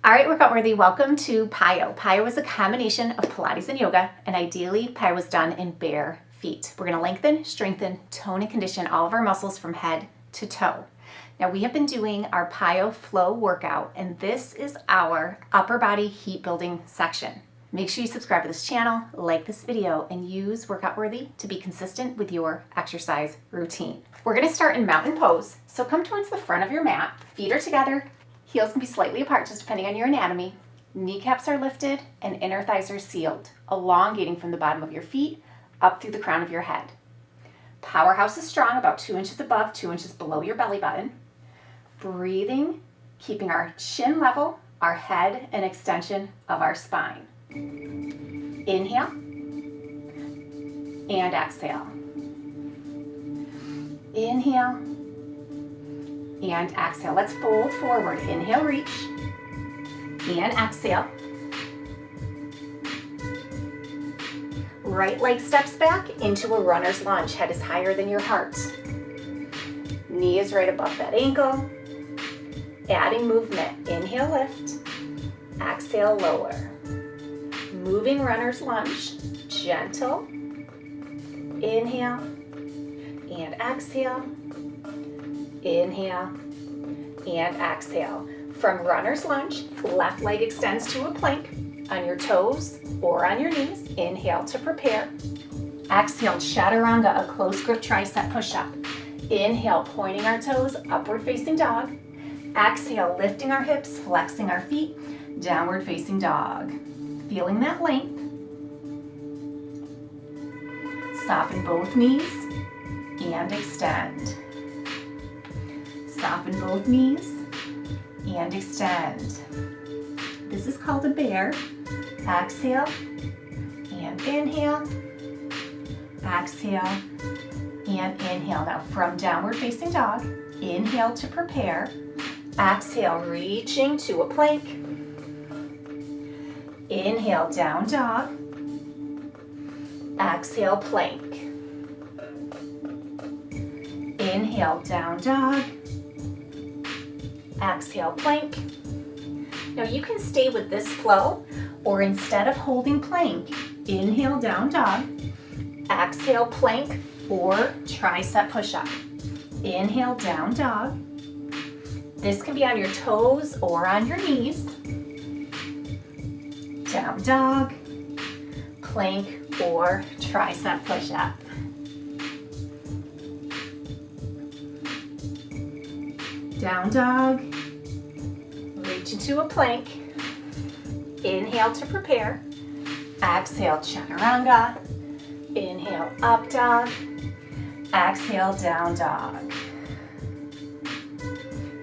All right, workout worthy, welcome to PiYo. PiYo is a combination of Pilates and yoga, and ideally PiYo was done in bare feet. We're gonna lengthen, strengthen, tone, and condition all of our muscles from head to toe. Now we have been doing our PiYo Flow workout, and this is our upper body heat building section. Make sure you subscribe to this channel, like this video, and use Workout Worthy to be consistent with your exercise routine. We're gonna start in mountain pose, so come towards the front of your mat, feet are together, heels can be slightly apart just depending on your anatomy. Kneecaps are lifted and inner thighs are sealed, elongating from the bottom of your feet up through the crown of your head. Powerhouse is strong, about 2 inches above, 2 inches below your belly button. Breathing, keeping our chin level, our head an extension of our spine. Inhale and exhale. Inhale and exhale. Let's fold forward. Inhale, reach, and exhale. Right leg steps back into a runner's lunge. Head is higher than your heart. Knee is right above that ankle. Adding movement. Inhale, lift. Exhale, lower. Moving runner's lunge. Gentle. Inhale and exhale. Inhale and exhale. From runner's lunge, left leg extends to a plank on your toes or on your knees. Inhale to prepare. Exhale, Chaturanga, a close grip tricep push-up. Inhale, pointing our toes, upward facing dog. Exhale, lifting our hips, flexing our feet, downward facing dog. Feeling that length. Soften both knees and extend. Soften both knees and extend. This is called a bear. Exhale and inhale. Exhale and inhale. Now from downward facing dog, inhale to prepare. Exhale, reaching to a plank. Inhale, down dog. Exhale, plank. Inhale, down dog. Exhale, plank. Now you can stay with this flow, or instead of holding plank, inhale, down dog. Exhale, plank or tricep push-up. Inhale, down dog. This can be on your toes or on your knees. Down dog, plank or tricep push-up. Down dog, reach into a plank. Inhale to prepare. Exhale, Chaturanga. Inhale, up dog. Exhale, down dog.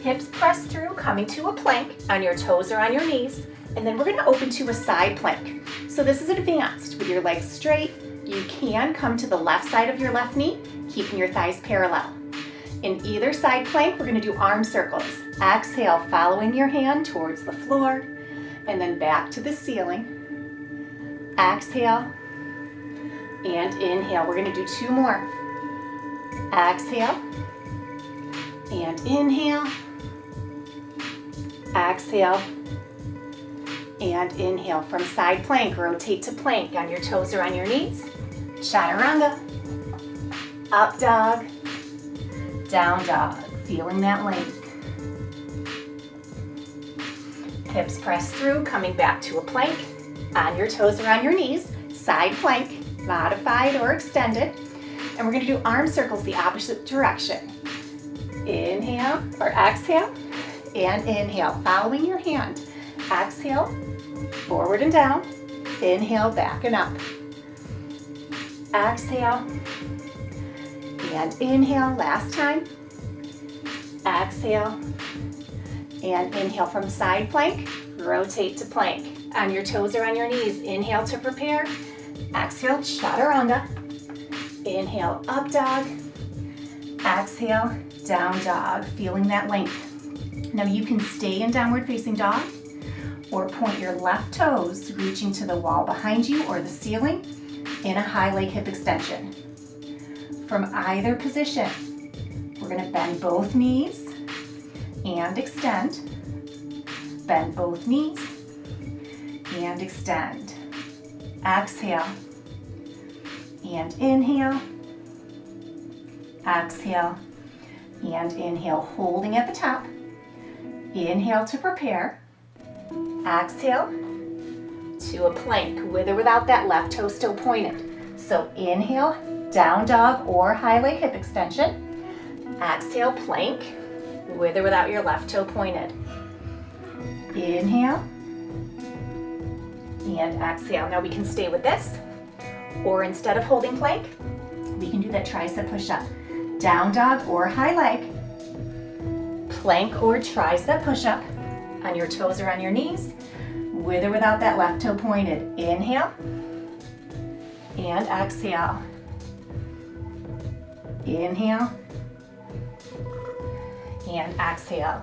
Hips press through, coming to a plank on your toes or on your knees. And then we're gonna open to a side plank. So this is advanced with your legs straight. You can come to the left side of your left knee, keeping your thighs parallel. In either side plank, we're gonna do arm circles. Exhale, following your hand towards the floor, and then back to the ceiling. Exhale, and inhale. We're gonna do 2 more. Exhale, and inhale. Exhale, and inhale. From side plank, rotate to plank on your toes or on your knees. Chaturanga, up dog, down dog, feeling that length. Hips press through, coming back to a plank on your toes or on your knees. Side plank, modified or extended. And we're gonna do arm circles the opposite direction. Inhale or exhale and inhale, following your hand. Exhale, forward and down. Inhale, back and up. Exhale and inhale, last time. Exhale and inhale. From side plank, rotate to plank. On your toes or on your knees, inhale to prepare. Exhale, Chaturanga. Inhale, up dog. Exhale, down dog, feeling that length. Now you can stay in downward facing dog or point your left toes reaching to the wall behind you or the ceiling in a high leg hip extension. From either position, we're gonna bend both knees and extend. Bend both knees and extend. Exhale and inhale. Exhale and inhale, holding at the top. Inhale to prepare. Exhale to a plank, with or without that left toe still pointed. So inhale, down dog or high leg hip extension. Exhale, plank, with or without your left toe pointed. Inhale and exhale. Now we can stay with this, or instead of holding plank, we can do that tricep push-up. Down dog or high leg, plank or tricep push-up on your toes or on your knees, with or without that left toe pointed. Inhale and exhale. Inhale and exhale.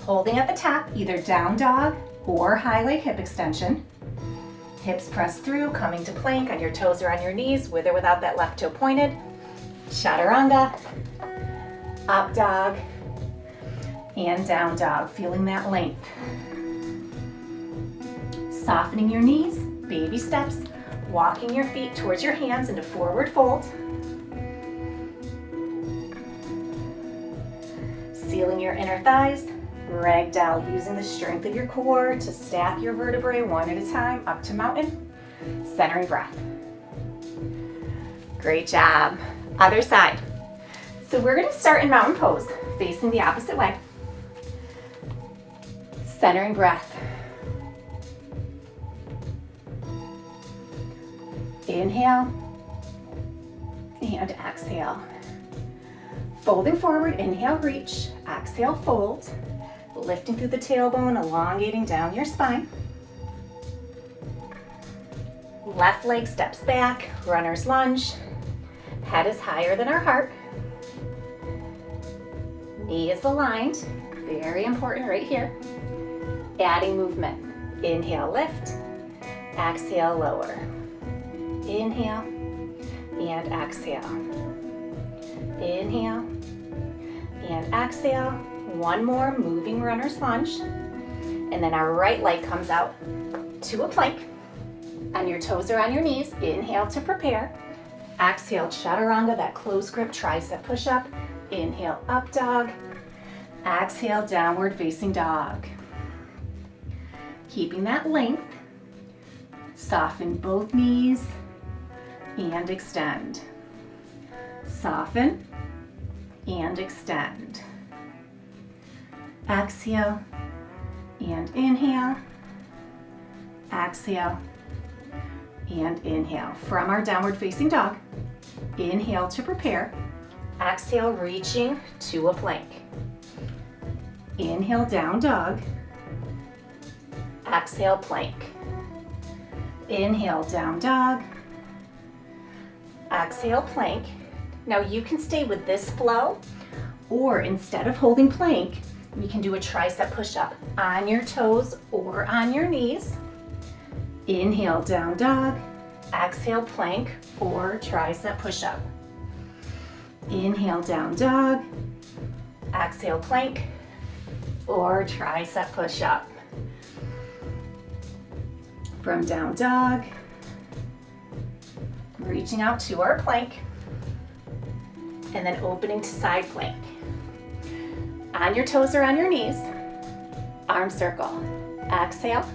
Holding at the top, either down dog or high leg hip extension. Hips press through, coming to plank on your toes or on your knees, with or without that left toe pointed. Chaturanga, up dog, and down dog, feeling that length. Softening your knees, baby steps, walking your feet towards your hands into forward fold. Sealing your inner thighs, ragdoll, using the strength of your core to stack your vertebrae one at a time up to mountain. Centering breath. Great job. Other side. So we're going to start in mountain pose, facing the opposite way. Centering breath. Inhale and exhale. Folding forward, inhale, reach, exhale, fold. Lifting through the tailbone, elongating down your spine. Left leg steps back, runner's lunge. Head is higher than our heart. Knee is aligned, very important right here. Adding movement. Inhale, lift. Exhale, lower. Inhale and exhale. Inhale and exhale. One more, moving runner's lunge. And then our right leg comes out to a plank. On your toes or on your knees, inhale to prepare. Exhale, chaturanga, that close grip tricep push-up. Inhale, up dog. Exhale, downward facing dog. Keeping that length. Soften both knees and extend. Soften and extend. Exhale and inhale. Exhale and inhale. From our downward facing dog, inhale to prepare. Exhale, reaching to a plank. Inhale, down dog. Exhale, plank. Inhale, down dog. Exhale, plank. Now you can stay with this flow, or instead of holding plank, we can do a tricep push-up on your toes or on your knees. Inhale, down dog. Exhale, plank or tricep push-up. Inhale, down dog. Exhale, plank or tricep push-up. From down dog, reaching out to our plank, and then opening to side plank. On your toes or on your knees, arm circle. Exhale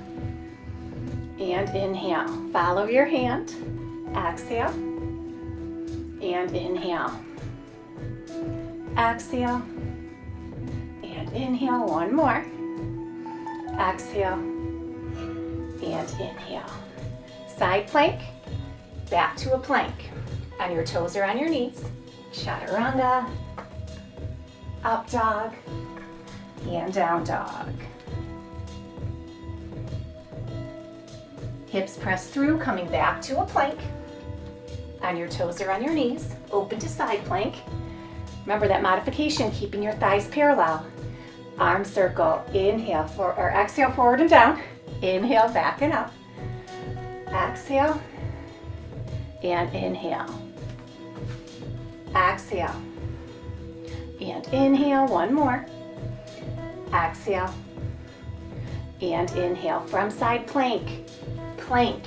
and inhale. Follow your hand. Exhale and inhale. Exhale and inhale. One more. Exhale and inhale. Side plank, back to a plank. On your toes or on your knees. Chaturanga, up dog, and down dog. Hips press through, coming back to a plank. On your toes or on your knees, open to side plank. Remember that modification, keeping your thighs parallel. Arm circle, inhale, or exhale forward and down. Inhale, back and up. Exhale, and inhale. Exhale, and inhale, one more. Exhale, And inhale from side plank. Plank.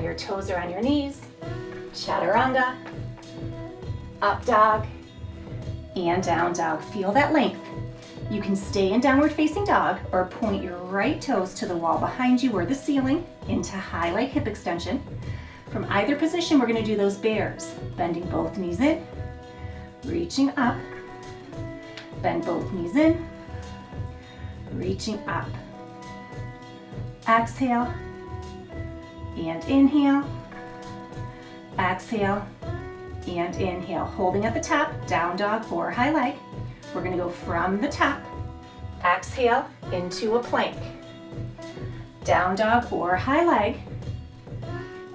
Your toes are on your knees. Chaturanga. Up dog. And down dog. Feel that length. You can stay in downward facing dog or point your right toes to the wall behind you or the ceiling into high leg hip extension. From either position, we're going to do those bears. Bending both knees in, reaching up. Bend both knees in, reaching up. Exhale and inhale. Exhale and inhale. Holding at the top, down dog or high leg. We're going to go from the top. Exhale into a plank. Down dog or high leg.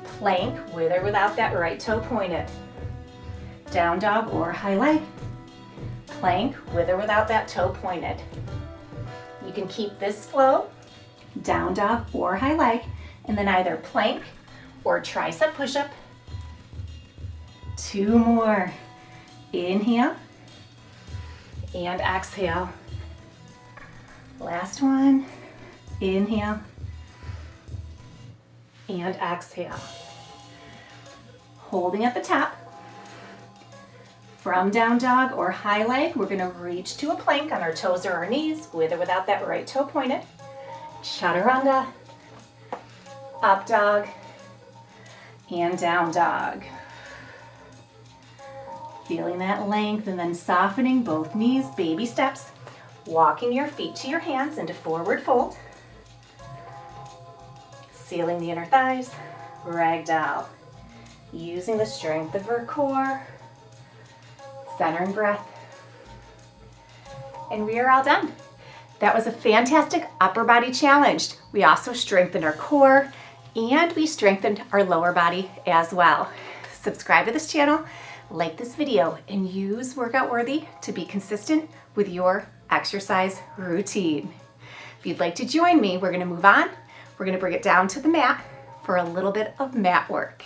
Plank with or without that right toe pointed. Down dog or high leg. Plank with or without that toe pointed. You can keep this flow, down dog or high leg, and then either plank or tricep push-up. 2 more. Inhale and exhale. Last one. Inhale and exhale. Holding at the top. From down dog or high leg, we're going to reach to a plank on our toes or our knees, with or without that right toe pointed. Chaturanga, up dog, and down dog. Feeling that length and then softening both knees, baby steps. Walking your feet to your hands into forward fold. Sealing the inner thighs, ragdoll. Using the strength of our core. Centering breath. And we are all done. That was a fantastic upper body challenge. We also strengthened our core and we strengthened our lower body as well. Subscribe to this channel, like this video, and use Workout Worthy to be consistent with your exercise routine. If you'd like to join me, we're going to move on. We're going to bring it down to the mat for a little bit of mat work.